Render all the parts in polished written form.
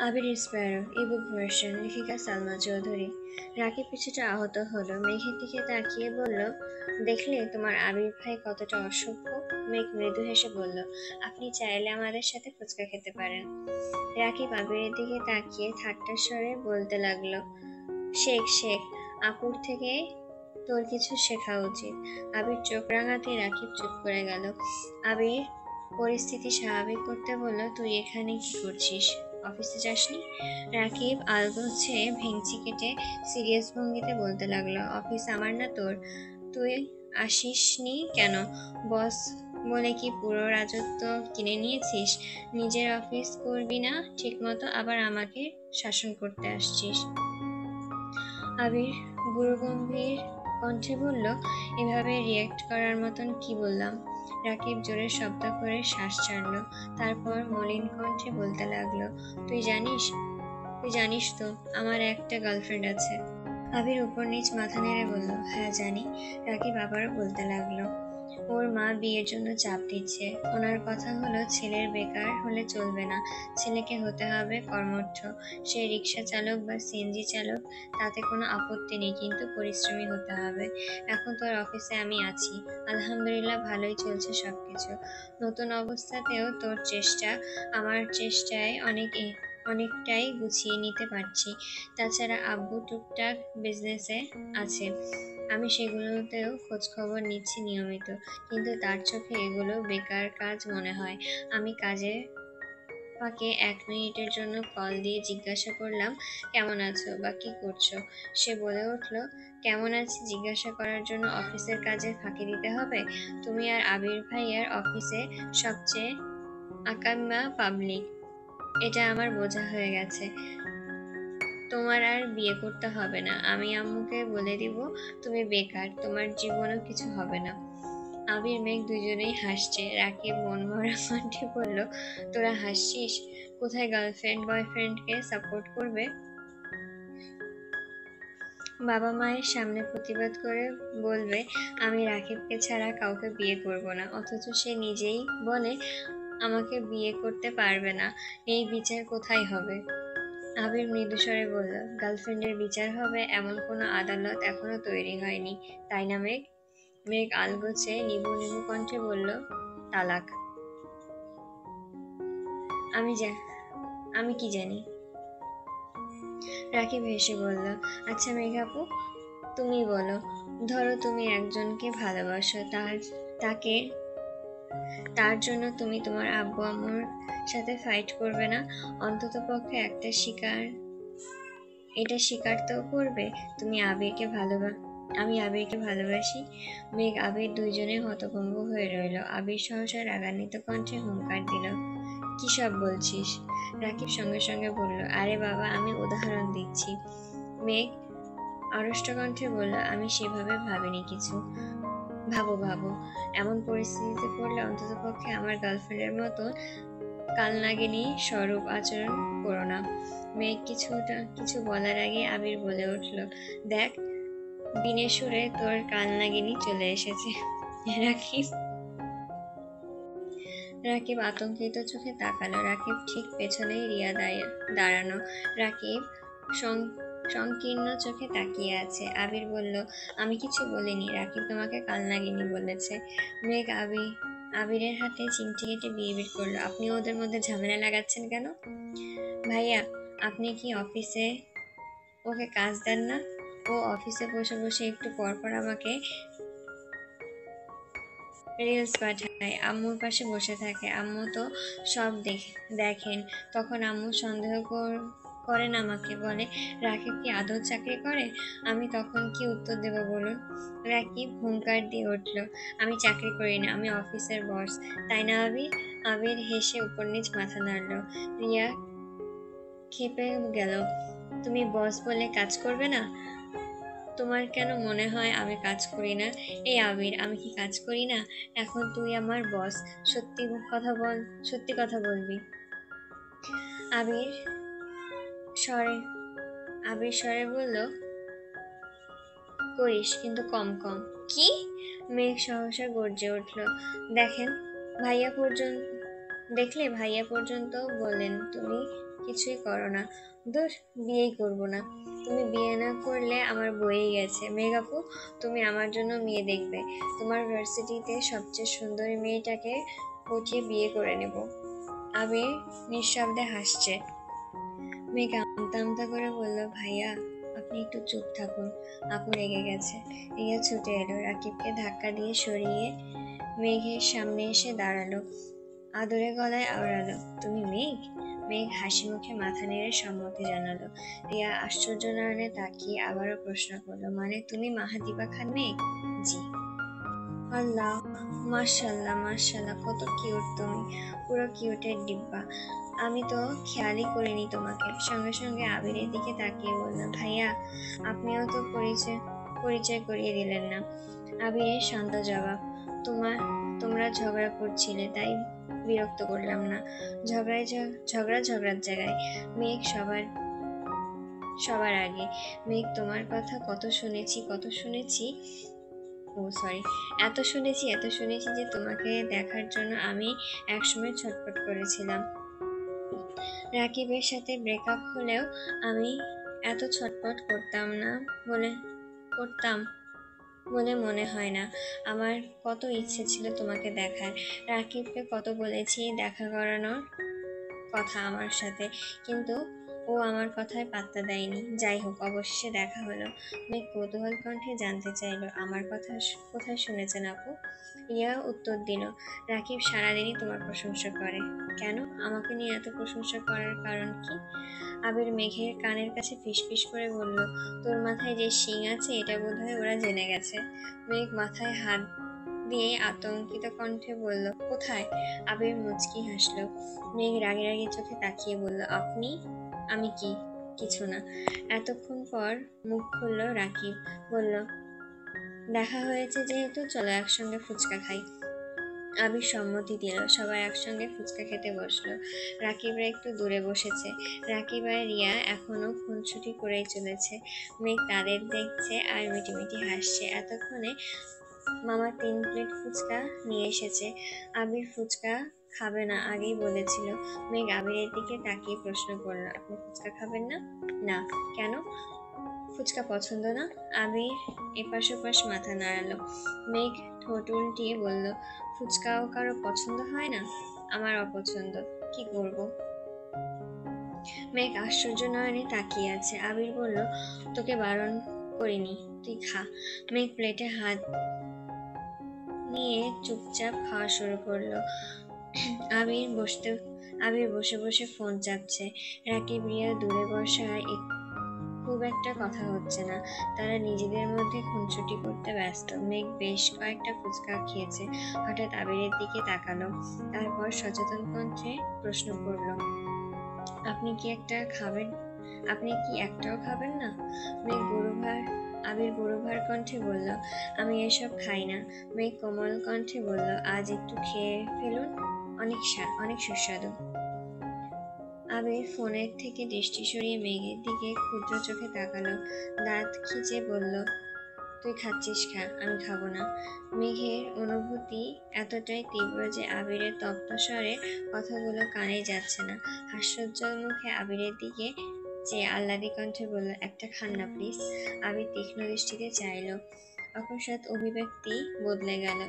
আবির Sparrow, ebook version, লেখিকা সালমা চৌধুরী। রাকিব কিছুটা আহত হলো, মেঘের দিকে তাকিয়ে বলল, দেখলে তোমার আবির ভাই কতটা অসভ্য। মেঘ মৃদু হেসে বলল, আপনি চাইলে আমাদের সাথে ফুচকা খেতে পারেন। রাকিব আবিরের দিকে তাকিয়ে ঠাট্টার স্বরে বলতে লাগলো, শেখ শেখ, আপুর থেকে তোর কিছু শেখা উচিত। আবির চোখ রাঙাতে রাকিব চুপ করে গেল। আবির পরিস্থিতি স্বাভাবিক করতে বলল, তুই এখানে কি করছিস? অফিসে যাসনি? রাকিব আলগোছে ভেঙচি কেটে সিরিয়াস ভঙ্গিতে বলতে লাগলো, অফিস আমার না তোর? তুই আসিসনি কেন? বস বলে কি পুরো রাজত্ব কিনে নিয়েছিস? নিজের অফিস করবি না ঠিক মতো, আবার আমাকে শাসন করতে আসছিস। আবির গুরুগম্ভীর কণ্ঠে বলল, এভাবে রিয়েক্ট করার মতন কি বললাম? রাকিব জোরে শব্দ করে শ্বাস ছাড়ল, তারপর মলিন কণ্ঠে বলতে লাগলো, তুই জানিস তো আমার একটা গার্লফ্রেন্ড আছে। আবির উপর নিচ মাথা নেড়ে বলল, হ্যাঁ জানি। রাকিব আবারও বলতে লাগলো, ওর মা বিয়ের জন্য চাপ দিচ্ছে। ওনার কথা হলো, ছেলের বেকার হলে চলবে না, ছেলেকে হতে হবে কর্মঠ। সে রিক্সা চালক বা সিএনজি চালক, তাতে কোনো আপত্তি নেই, কিন্তু পরিশ্রমী হতে হবে। এখন তোর অফিসে আমি আছি, আলহামদুলিল্লাহ ভালোই চলছে সবকিছু। নতুন অবস্থাতেও তোর চেষ্টা আমার চেষ্টায় অনেকটাই গুছিয়ে নিতে পারছি। তাছাড়া আব্বু টুকটাক বিজনেসে আছে, আমি সেগুলোতেও খোঁজ খবর নিচ্ছি নিয়মিত, কিন্তু তার চোখে এগুলো বেকার কাজ মনে হয়। আমি কাজের ফাঁকে 1 মিনিটের জন্য কল দিয়ে জিজ্ঞাসা করলাম, কেমন আছো বা কি করছো? সে বলে উঠলো, কেমন আছি জিজ্ঞাসা করার জন্য অফিসের কাজে ফাঁকি দিতে হবে? তুমি আর আবির ভাইয়ার অফিসে সবচেয়ে আকাম্মা পাবলিক, এটা আমার বোঝা হয়ে গেছে। তোমার আর বিয়ে করতে হবে না, আমি আম্মুকে বলে দিব তুমি বেকার, তোমার জীবনেও কিছু হবে না। আবির মেঘ দুজনেই হাসছে। রাকিব মন ভরা কণ্ঠে বলল, তোরা হাসছিস? কোথায় গার্লফ্রেন্ড বয়ফ্রেন্ডকে সাপোর্ট করবে? বাবা মায়ের সামনে প্রতিবাদ করে বলবে আমি রাকিবকে ছাড়া কাউকে বিয়ে করব না, অথচ সে নিজেই বলে আমাকে বিয়ে করতে পারবে না। এই বিচার কোথায় হবে? আবির মৃদুস্বরে বলল, গার্লফ্রেন্ডের বিচার হবে এমন কোনো আদালত এখনো তৈরি হয়নি, তাই না মেঘ? মেঘ আলগোছে নিবু নিবু কণ্ঠে বলল, তালাক। আমি আমি কি জানি? রাকিব হেসে বলল, আচ্ছা মেঘ আপু, তুমি বলো, ধরো তুমি একজনকে ভালোবাসো, তাকে তার জন্য তুমি তোমার আব্বু আম্মুর সাথে ফাইট করবে না? অন্তত পক্ষে এটা স্বীকার তো করবে তুমি আমি আবিরকে ভালোবাসি। মেঘ আবির দুইজনে হতভম্ব হয়ে রইল। আবির সহসা রাগান্বিত কণ্ঠে হুঙ্কার দিল, কি সব বলছিস? রাকিব সঙ্গে সঙ্গে বলল, আরে বাবা, আমি উদাহরণ দিচ্ছি। মেঘ আড়ষ্ট কণ্ঠে বলল, আমি সেভাবে ভাবিনি কিছু। ভাবো ভাবো, এমন পরিস্থিতিতে পড়লে অন্তত পক্ষে আমার গার্লফ্রেন্ডের মতো কালনাগিনী স্বরূপ আচরণ করো না। মেঘ কিছু বলার আগে আবির বলে উঠল, দেখ, বিনে সুরে তোর কালনাগিনী চলে এসেছে। রাকিব রাকিব আতঙ্কিত চোখে তাকালো। রাকিব ঠিক পেছনেই রিয়া দাঁড়ানো। রাকিব সংকীর্ণ চোখে তাকিয়ে আছে। আবির বলল, আমি কিছু বলিনি, রাকিব তোমাকে কালনাগিনী বলেছে। মেঘ আবিরের হাতে চিমটি কেটে বিড়বিড় করলো, আপনি ওদের মধ্যে ঝামেলা লাগাচ্ছেন কেন? ভাইয়া, আপনি কি অফিসে ওকে কাজ দেন না? ও অফিসে বসে বসে একটু পর পর আমাকে রিলস পাঠায়, আম্মুর পাশে বসে থাকে। আম্মু তো সব দেখেন। তখন আম্মু সন্দেহ করেন আমাকে, বলে রাকিব কি আদৌ চাকরি করে? আমি তখন কি উত্তর দেব বলুন? রাকিব হুঙ্কার দিয়ে উঠল, আমি চাকরি করি না, আমি অফিসের বস, তাই না আবির? আবির হেসে উপর নিচ মাথা নাড়ল। রিয়া ক্ষেপে গেল, তুমি বস বলে কাজ করবে না? তোমার কেন মনে হয় আমি কাজ করি না? এই আবির, আমি কি কাজ করি না? এখন তুই আমার বস, সত্যি কথা বলবি। আবির স্বরে আবির স্বরে বলল, করিস, কিন্তু কম কম। কি? মেঘ সহসা গর্জে উঠল, দেখেন, ভাইয়া পর্যন্ত দেখলে ভাইয়া পর্যন্ত বললেন তুমি কিছুই করো না। ধুর, বিয়েই করব না। তুমি বিয়ে না করলে আমার বয়েই গেছে। মেঘ আপু, তুমি আমার জন্য মেয়ে দেখবে। তোমার ভার্সিটিতে সবচেয়ে সুন্দরী মেয়েটাকে পটিয়ে বিয়ে করে নেব। আবির নিঃশব্দে হাসছে। মেঘ আমতা আমতা করে বলল, ভাইয়া আপনি একটু চুপ থাকুন, আপু রেগে গেছে। রিয়া ছুটে এলো, রাকিবকে ধাক্কা দিয়ে সরিয়ে মেঘের সামনে এসে দাঁড়ালো। আদরে গলায় আওড়ালো, তুমি মেঘ? মেঘ হাসি মুখে মাথা নেড়ে সম্মতি জানালো। রিয়া আশ্চর্য নয়নে তাকিয়ে আবারও প্রশ্ন করলো, মানে তুমি মাহাদীপা খান মেঘ? জি। আল্লাহ, মাশাল্লাহ মাশাল্লাহ, কত কিউট তুমি, পুরো কিউটের ডিব্বা। আমি তো খেয়ালই করিনি তোমাকে। সঙ্গে সঙ্গে আবিরের দিকে তাকিয়ে বললাম, ভাইয়া আপনিও তো পরিচয় পরিচয় করিয়ে দিলেন না। আবিরের শান্ত জবাব, তোমরা ঝগড়া করছিলে তাই বিরক্ত করলাম না। ঝগড়ার জায়গায়। মেঘ সবার আগে। মেঘ তোমার কথা কত শুনেছি। ও সরি, এত শুনেছি যে তোমাকে দেখার জন্য আমি একসময় ছটফট করেছিলাম। রাকিবের সাথে ব্রেকআপ হলেও আমি এত ছটফট করতাম বলে মনে হয় না। আমার কত ইচ্ছে ছিল তোমাকে দেখার। রাকিবকে কত বলেছি দেখা করানোর কথা আমার সাথে, কিন্তু ও আমার কথায় পাত্তা দেয়নি। যাই হোক, অবশেষে দেখা হলো। মেঘ কৌতূহল কণ্ঠে জানতে চাইলো, আমার কথা কোথায় শুনেছেন আপু? রিয়া উত্তর দিল, রাকিব সারাদিনই তোমার প্রশংসা করে। কেন? আমাকে নিয়ে এত প্রশংসা করার কারণ কি? আবির মেঘের কানের কাছে ফিসফিস করে বলল, তোর মাথায় যে শিং আছে এটা বোধহয় ওরা জেনে গেছে। মেঘ মাথায় হাত দিয়ে আতঙ্কিত কণ্ঠে বলল, কোথায়? আবির মুচকি হাসলো। মেঘ রাগে রাগে চোখে তাকিয়ে বলল, আপনি? আমি কি? কিছু না। এতক্ষণ পর মুখ খুলল রাকিব। বলল, দেখা হয়েছে যেহেতু চলো একসঙ্গে ফুচকা খাই। আবির সম্মতি দিল। সবাই একসঙ্গে ফুচকা খেতে বসলো। রাকিবরা একটু দূরে বসেছে। রাকিব আর রিয়া এখনো খুনসুটি করেই চলেছে। মেঘ তাদের দেখছে আর মিটিমিটি হাসছে। এতক্ষণে মামা 3 প্লেট ফুচকা নিয়ে এসেছে। আবির ফুচকা খাবে না আগেই বলেছিল। মেঘ আবিরের দিকে তাকিয়ে প্রশ্ন করলো, আপনি ফুচকা খাবেন না? না। কেন? ফুচকা পছন্দ না? আবির এপাশ ওপাশ মাথা নাড়ালো। মেঘ ঠোঁট উল্টিয়ে বলল, ফুচকাও কারো পছন্দ হয় না? আমার অপছন্দ। কি করব? মেঘ আশ্চর্য নয়নে তাকিয়ে আছে। আবির বলল, তোকে বারণ করিনি, তুই খা। মেঘ প্লেটে হাত নিয়ে চুপচাপ খাওয়া শুরু করলো। আবির বসতে আবির বসে বসে ফোন চাপছে। রাকিব রিয়া দূরে বসায় খুব একটা কথা হচ্ছে না। তারা নিজেদের মধ্যে খুনসুটি করতে ব্যস্ত। মেঘ বেশ কয়েকটা ফুচকা খেয়েছে। হঠাৎ আবিরের দিকে তাকালো। তারপর সচেতন কণ্ঠে প্রশ্ন করলো, আপনি কি একটাও খাবেন না? মেঘ আবির গরুভার কণ্ঠে বলল, আমি এসব খাই না। মেঘ কোমল কণ্ঠে বলল, আজ একটু খেয়ে ফেলুন, অনেক সুস্বাদু। আবির ফোনের থেকে দৃষ্টি সরিয়ে মেঘের দিকে ক্ষুদ্র চোখে তাকালো। দাঁত খিচে বলল, তুই খাচ্ছিস খা, আমি খাবো না। মেঘের অনুভূতি এতটাই তীব্র যে আবিরের তপ্ত স্বরে কথাগুলো কানে যাচ্ছে না। হাস্যোজ্জ্বল মুখে আবিরের দিকে চেয়ে আহ্লাদি কণ্ঠে বলল, একটা খান না প্লিজ। আবির তীক্ষ্ণ দৃষ্টিতে চাইল। অকস্মাৎ অভিব্যক্তি বদলে গেল।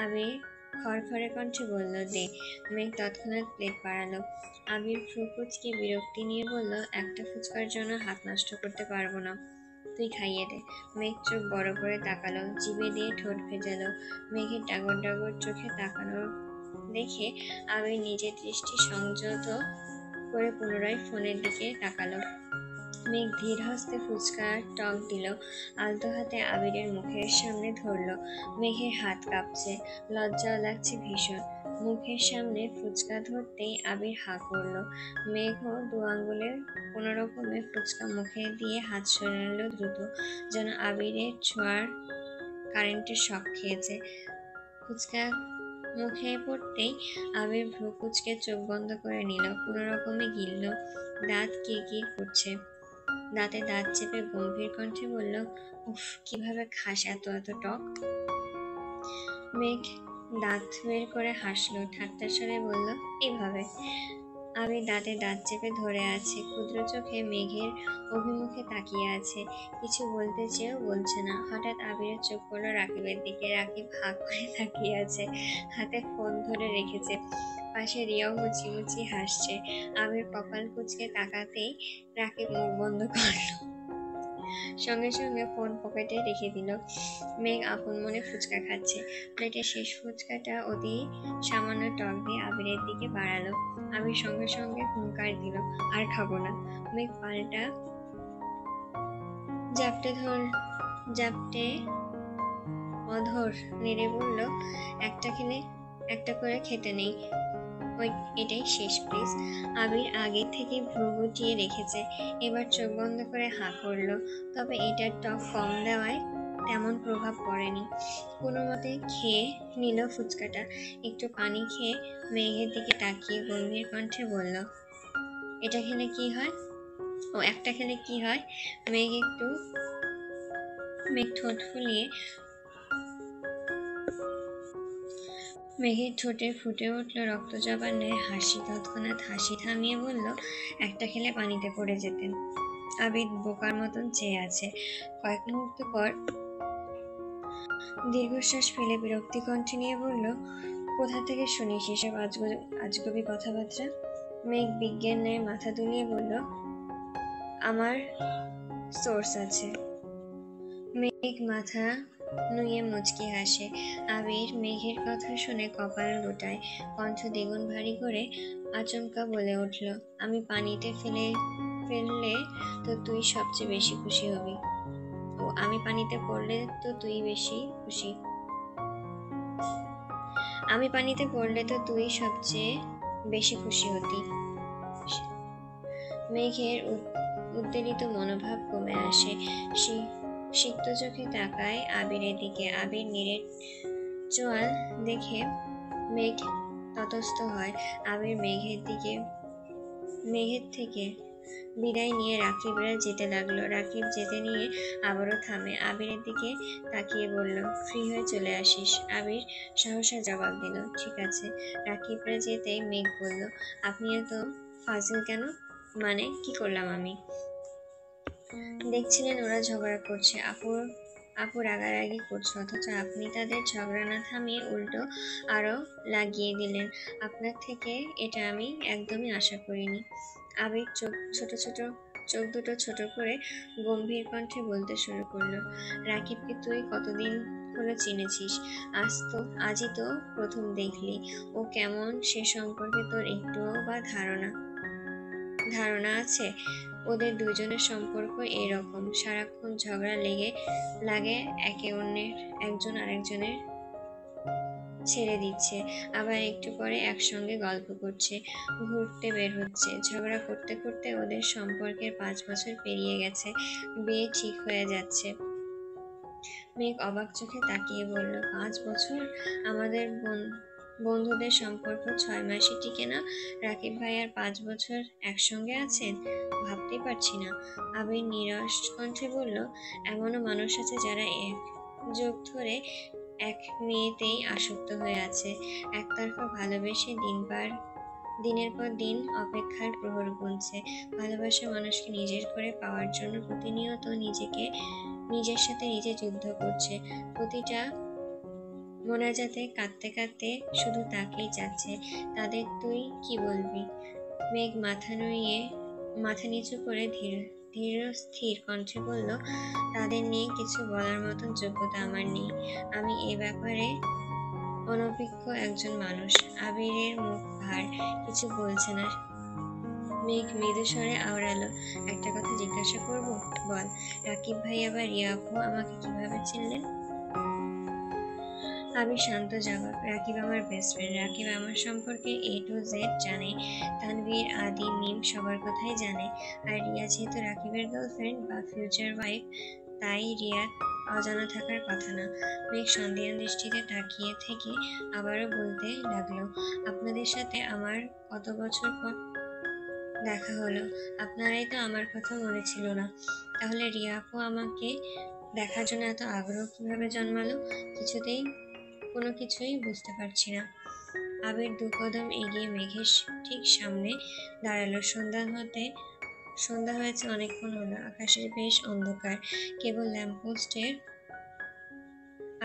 আবির খড়খড়ে কণ্ঠে বলল, দে। মেঘ তৎক্ষণাৎ প্লেট বাড়ালো। আবির ভ্রু কুঁচকে বিরক্তি নিয়ে বলল, একটা ফুচকার জন্য হাত নষ্ট করতে পারবো না, তুই খাইয়ে দে। মেঘ চোখ বড় করে তাকালো, জিভে দিয়ে ঠোঁট ভেজালো। মেঘের ডাগর ডাগর চোখে তাকানো দেখে আবির নিজের দৃষ্টি সংযত করে পুনরায় ফোনের দিকে তাকালো। মেঘ ধীর হস্তে ফুচকার টক দিল। আলতো হাতে আবিরের মুখের সামনে ধরল। মেঘের হাত কাঁপছে, লজ্জাও লাগছে ভীষণ। মুখের সামনে ফুচকা ধরতেই আবির হাঁ করলো। মেঘও 2 আঙ্গুলে কোনোরকমে ফুচকা মুখে দিয়ে হাত সরিয়ে নিল দ্রুত, যেন আবিরের ছোঁয়ার কারেন্টের শক খেয়েছে। ফুচকা মুখে পড়তেই আবির ভ্রু কুঁচকে চোখ বন্ধ করে নিল, কোনোরকমে গিলল। দাঁত কিরকির করছে। দাঁতে দাঁত চেপে গম্ভীর কণ্ঠে বলল, উফ, কিভাবে খাস এত এত টক? মেঘ দাঁত বের করে হাসলো, ঠাট্টার স্বরে বলল, এইভাবে। আবির দাঁতে দাঁত চেপে ধরে আছে, ক্ষুদ্র চোখে মেঘের অভিমুখে তাকিয়ে আছে, কিছু বলতে চেয়েও বলছে না। হঠাৎ আবিরের চোখ পড়লো রাকিবের দিকে। রাকিব হাঁ করে তাকিয়ে আছে, হাতে ফোন ধরে রেখেছে। পাশে রিয়াও মুচি মুচি হাসছে। আবির কপাল কুঁচকে তাকাতেই রাকিব মুখ বন্ধ করলো, সঙ্গে সঙ্গে ফোন পকেটে রেখে দিল। মেঘ আপন মনে ফুচকা খাচ্ছে। প্লেটের শেষ ফুচকাটা অতি সামান্য টক দিয়ে আবিরের দিকে বাড়ালো। আবির সঙ্গে সঙ্গে হুঙ্কার দিল, আর খাবো না। মেঘ পাল্টা জাপটে অধর নেড়ে বলল, একটা খেলে একটা করে খেতে নেই, ওই এটাই শেষ প্লিজ। আবির আগে থেকে ভ্রু গুটিয়ে রেখেছে, এবার চোখ বন্ধ করে হাঁ করলো। তবে এটার টক কম দেওয়ায় তেমন প্রভাব পড়েনি। কোনো মতে খেয়ে নিল ফুচকাটা। একটু পানি খেয়ে মেঘের দিকে তাকিয়ে গম্ভীর কণ্ঠে বলল, এটা খেলে কি হয়? ও একটা খেলে কি হয়? মেঘ ঠোঁট ফুলিয়ে মেঘের ঠোঁটে ফুটে উঠল রক্তচাপার ন্যায় হাসি। তৎক্ষণাৎ হাসি থামিয়ে বলল, একটা খেলে পানিতে পড়ে যেতেন। আবিদ বোকার মতন চেয়ে আছে। কয়েক মুহূর্ত পর দীর্ঘশ্বাস ফেলে বিরক্তি কণ্ঠে নিয়ে বলল, কোথা থেকে শুনিস এসব আজগবি কথাবার্তা? মেঘ বিজ্ঞান ন্যায় মাথা দুলিয়ে বলল, আমার সোর্স আছে। মেঘ মাথা নুয়ে মুচকি হাসে। আবির মেঘের কথা শুনে কপাল গোটায়, কণ্ঠ দ্বিগুণ ভারী করে আচমকা বলে উঠল, আমি পানিতে ফেললে তো তুই সবচেয়ে বেশি খুশি হবি। ও আমি পানিতে পড়লে তো তুই বেশি খুশি আমি পানিতে পড়লে তো তুই সবচেয়ে বেশি খুশি হতি। মেঘের উদ্বেলিত মনোভাব কমে আসে। সিক্ত চোখে তাকায় আবিরের দিকে। আবির নীরের চোয়াল দেখে মেঘ ততস্থ হয়। আবির মেঘের থেকে বিদায় নিয়ে রাকিবরা যেতে লাগলো। রাকিব যেতে নিয়ে আবারও থামে, আবিরের দিকে তাকিয়ে বলল, ফ্রি হয়ে চলে আসিস। আবির সাহসে জবাব দিল, ঠিক আছে। রাকিবরা যেতেই মেঘ বলল, আপনি এত ফাজিল কেন? মানে কি করলাম আমি? দেখছিলেন ওরা ঝগড়া করছে, আপু রাগারাগি করছে, অথচ আপনি তাদের ঝগড়া না থামিয়ে উল্টো আরো লাগিয়ে দিলেন। আপনার থেকে এটা আমি একদমই আশা করিনি। আবির চোখ দুটো ছোট করে গম্ভীর কণ্ঠে বলতে শুরু করলো, রাকিবকে তুই কতদিন হলো চিনেছিস? আজই তো প্রথম দেখলি। ও কেমন সে সম্পর্কে তোর একটুও বা ধারণা আছে? ওদের দুজনের সম্পর্ক এরকম, সারাক্ষণ ঝগড়া লাগে, একজন আরেকজনের ছেড়ে দিচ্ছে, আবার একটু পরে একসঙ্গে গল্প করছে, ঘুরতে বের হচ্ছে। ঝগড়া করতে করতে ওদের সম্পর্কের 5 বছর পেরিয়ে গেছে, বিয়ে ঠিক হয়ে যাচ্ছে। মেঘ অবাক চোখে তাকিয়ে বলল, 5 বছর? আমাদের বন্ধুদের সম্পর্ক 6 মাসই টিকে না। রাকিব ভাই আর 5 বছর একসঙ্গে আছেন? ভাবতেই পারছি না। আবির নিরস কণ্ঠে বলল, এমনও মানুষ আছে যারা এক যুগ ধরে এক মেয়েতেই আসক্ত হয়ে আছে, একতরফা ভালোবেসে দিনের পর দিন অপেক্ষার প্রহর গুনছে। ভালোবাসা মানুষকে নিজের করে পাওয়ার জন্য প্রতিনিয়ত নিজের সাথে নিজে যুদ্ধ করছে। প্রতিটা মোনাজাতে কাঁদতে কাঁদতে শুধু তাকেই যাচ্ছে। তাদের তুই কি বলবি? মেঘ মাথা নিচু করে ধীর স্থির কণ্ঠে বলল, তাদের নিয়ে কিছু বলার মতন যোগ্যতা আমার নেই। আমি এ ব্যাপারে অনভিজ্ঞ একজন মানুষ। আবিরের মুখ ভার, কিছু বলছে না। মেঘ মৃদু স্বরে আওড়ালো, একটা কথা জিজ্ঞাসা করব? বল। রাকিব ভাই আবার রিয়া আপু আমাকে কিভাবে চিনলেন? আবির শান্ত জবাব, রাকিব আমার বেস্ট ফ্রেন্ড। রাকিব আমার সম্পর্কে A to Z জানে। তানভীর, আদি, মিম সবার কথাই জানে। আর রিয়া যেহেতু রাকিবের গার্লফ্রেন্ড বা ফিউচার ওয়াইফ, তাই রিয়ার অজানা থাকার কথা না। মেঘ সন্দেহান দৃষ্টিতে তাকিয়ে থেকে আবারও বলতে লাগলো, আপনাদের সাথে আমার কত বছর পর দেখা হলো, আপনারাই তো আমার কথা মনে ছিল না। তাহলে রিয়া আপু আমাকে দেখার জন্য এত আগ্রহ কিভাবে জন্মালো? কিছুতেই কোনো কিছুই বুঝতে পারছি না। আবির 2 কদম এগিয়ে মেঘের ঠিক সামনে দাঁড়ালো। সন্ধ্যা হয়েছে, অনেকক্ষণ হলো। আকাশে বেশ অন্ধকার, কেবল ল্যাম্পপোস্টের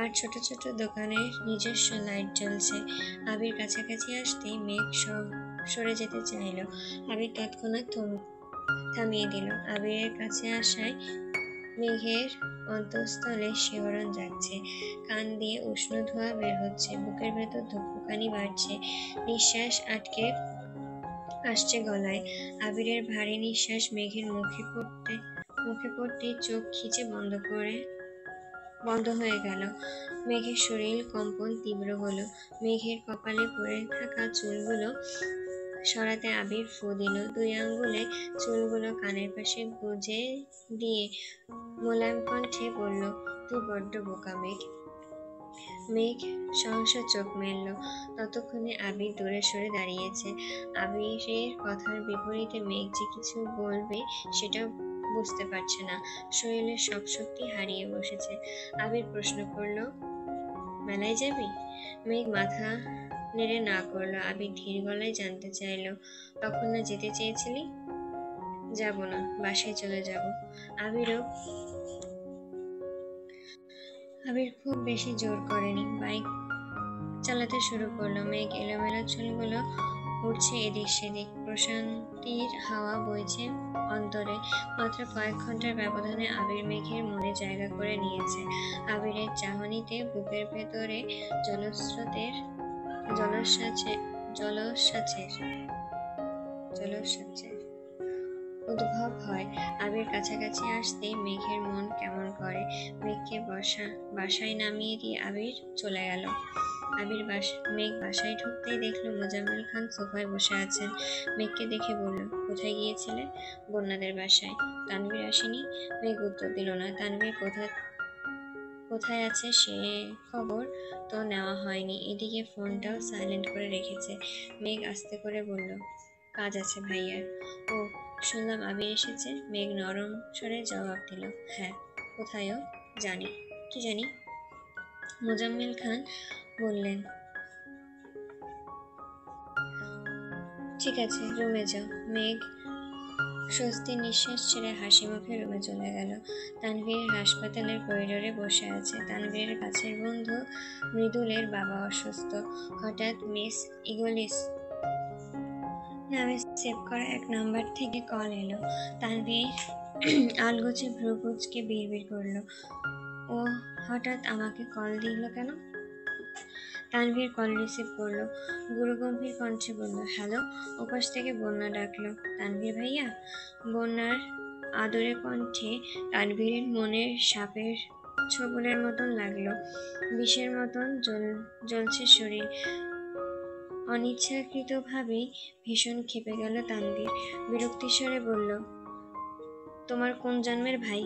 আর ছোট ছোট দোকানের নিজস্ব লাইট জ্বলছে। আবির কাছাকাছি আসতেই মেঘ সব সরে যেতে চাইল। আবির তৎক্ষণাৎ থামিয়ে দিল। আবিরের কাছে আসায় মেঘের অন্তঃস্থলে শিহরণ যাচ্ছে, কান দিয়ে উষ্ণ ধোঁয়া বের হচ্ছে, বুকের ভেতর ধুকপুকানি বাড়ছে, নিঃশ্বাস আটকে আসছে গলায়। আবিরের ভারী নিঃশ্বাস মেঘের মুখে পড়তেই চোখ খিচে বন্ধ হয়ে গেল। মেঘের শরীর কম্পন তীব্র হলো। মেঘের কপালে পড়ে থাকা চুলগুলো সরাতে আবির ফু দিল। 2 আঙ্গুলে চুলগুলো কানের পাশে গুজে দিয়ে মোলায়েম কণ্ঠে বলল, তুই বড্ড বোকা মেঘ। মেঘ সহসা চোখ মেলল। ততক্ষণে আবির দূরে সরে দাঁড়িয়েছে। আবিরের কথার বিপরীতে মেঘ যে কিছু বলবে সেটা বুঝতে পারছে না। শরীরের সব শক্তি হারিয়ে বসেছে। আবির প্রশ্ন করল, মেলায় যাবি? মেঘ মাথা নেড়ে না করলো। আবির ধীর গলায় জানতে চাইল, তখন না যেতে চেয়েছিলি? যাব না, বাসায় চলে যাব। আবির খুব বেশি জোর করেনি। বাইক চালাতে শুরু করলো। মেঘ এলোমেলো চুলগুলো উড়ছে এদিক সেদিক। প্রশান্তির হাওয়া বইছে অন্তরে। মাত্র কয়েক ঘন্টার ব্যবধানে আবির মেঘের মনে জায়গা করে নিয়েছে। আবিরের চাহনিতে বুকের ভেতরে জলোচ্ছ্বাসের উদ্ভব হয়। আবির কাছাকাছি আসতেই মেঘের মন কেমন করে। মেঘকে বাসায় নামিয়ে দিয়ে আবির চলে গেল। মেঘ বাসায় ঢুকতেই দেখলো মোজাম্মেল খান সোফায় বসে আছেন। মেঘকে দেখে বলল, কোথায় গিয়েছিলে? বন্যাদের বাসায়। তানভীর আসেনি? মেঘ উত্তর দিল না। তানভীর কোথায় আছে সে খবর তো নেওয়া হয়নি। এদিকে ফোনটাও সাইলেন্ট করে রেখেছে। মেঘ আস্তে করে বলল, কাজ আছে ভাইয়ার। ও, শুনলাম আবির এসেছে। মেঘ নরম স্বরে জবাব দিল, হ্যাঁ। কোথায়ও কি জানি। মোজাম্মেল খান বললেন, ঠিক আছে, রুমে যাও। মেঘ স্বস্তির নিঃশ্বাস ছেড়ে হাসি মুখে রুমে চলে গেল। তানভীর হাসপাতালের করিডোরে বসে আছে। তানভীরের কাছের বন্ধু মৃদুলের বাবা অসুস্থ। হঠাৎ মিস ইগলিস নামে সেভ করা এক নাম্বার থেকে কল এলো। তানভীর আলগোছে ভ্রু কুঁচকে বিড়বিড় করলো, ও হঠাৎ আমাকে কল দিল কেন? তানভীর কল রিসিভ করলো। গুরুগম্ভীর কণ্ঠে বলল, হ্যালো। ওপাশ থেকে বন্যা ডাকলো, তানভীর ভাইয়া? বন্যার আদরে কণ্ঠে তানভীরের মনের সাপের ছোবলের মতন লাগলো। বিষের মতন জ্বলছে শরীর। অনিচ্ছাকৃতভাবেই ভীষণ ক্ষেপে গেল তানভীর। বিরক্তির স্বরে বলল, তোমার কোন জন্মের ভাই?